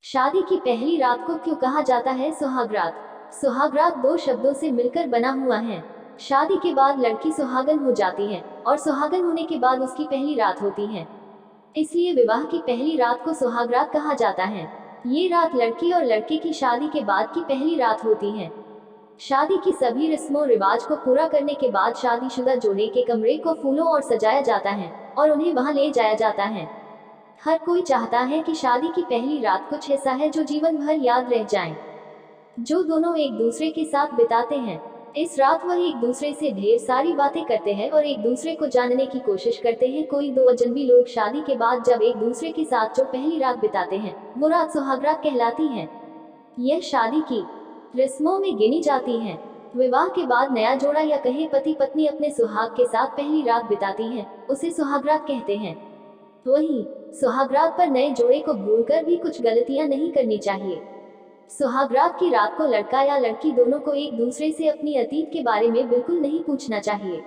शादी की पहली रात को क्यों कहा जाता है सुहागरात? सुहागरात दो शब्दों से मिलकर बना हुआ है। शादी के बाद लड़की सुहागन हो जाती है और सुहागन होने के बाद उसकी पहली रात होती है। इसलिए विवाह की पहली रात को सुहागरात कहा जाता है। ये रात लड़की और लड़के की शादी के बाद की पहली रात होती है। शादी की सभी रस्मों रिवाज को पूरा करने के बाद शादीशुदा जोड़े के कमरे को फूलों और सजाया जाता है और उन्हें वहां ले जाया जाता है। हर कोई चाहता है कि शादी की पहली रात कुछ ऐसा है जो जीवन भर याद रह जाए, जो दोनों एक दूसरे के साथ बिताते हैं। इस रात वह एक दूसरे से ढेर सारी बातें करते हैं और एक दूसरे को जानने की कोशिश करते हैं। कोई दो अजनबी लोग शादी के बाद जब एक दूसरे के साथ जो पहली रात बिताते हैं वो रात सुहागरात कहलाती है। यह शादी की रस्मों में गिनी जाती है। विवाह के बाद नया जोड़ा या कहे पति पत्नी अपने सुहाग के साथ पहली रात बिताती है, उसे सुहागरात कहते हैं। वहीं सुहागरात पर नए जोड़े को भूलकर भी कुछ गलतियां नहीं करनी चाहिए। सुहागरात की रात को लड़का या लड़की दोनों को एक दूसरे से अपनी अतीत के बारे में बिल्कुल नहीं पूछना चाहिए।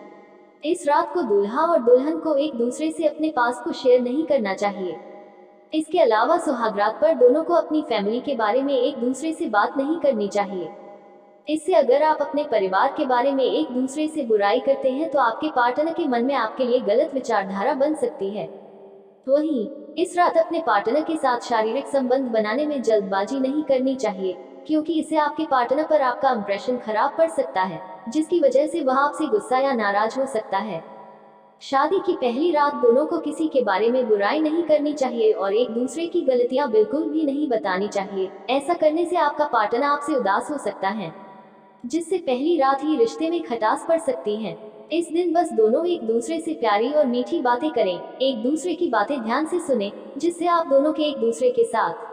इस रात को दूल्हा और दुल्हन को एक दूसरे से अपने पास को शेयर नहीं करना चाहिए। इसके अलावा सुहागरात पर दोनों को अपनी फैमिली के बारे में एक दूसरे से बात नहीं करनी चाहिए। इससे अगर आप अपने परिवार के बारे में एक दूसरे से बुराई करते हैं तो आपके पार्टनर के मन में आपके लिए गलत विचारधारा बन सकती है। वहीं इस रात अपने पार्टनर के साथ शारीरिक संबंध बनाने में जल्दबाजी नहीं करनी चाहिए, क्योंकि इससे आपके पार्टनर पर आपका इंप्रेशन खराब पड़ सकता है, जिसकी वजह से वह आपसे गुस्सा या नाराज हो सकता है। शादी की पहली रात दोनों को किसी के बारे में बुराई नहीं करनी चाहिए और एक दूसरे की गलतियां बिल्कुल भी नहीं बतानी चाहिए। ऐसा करने से आपका पार्टनर आपसे उदास हो सकता है, जिससे पहली रात ही रिश्ते में खटास पड़ सकती है। इस दिन बस दोनों एक दूसरे से प्यारी और मीठी बातें करें, एक दूसरे की बातें ध्यान से सुने, जिससे आप दोनों के एक दूसरे के साथ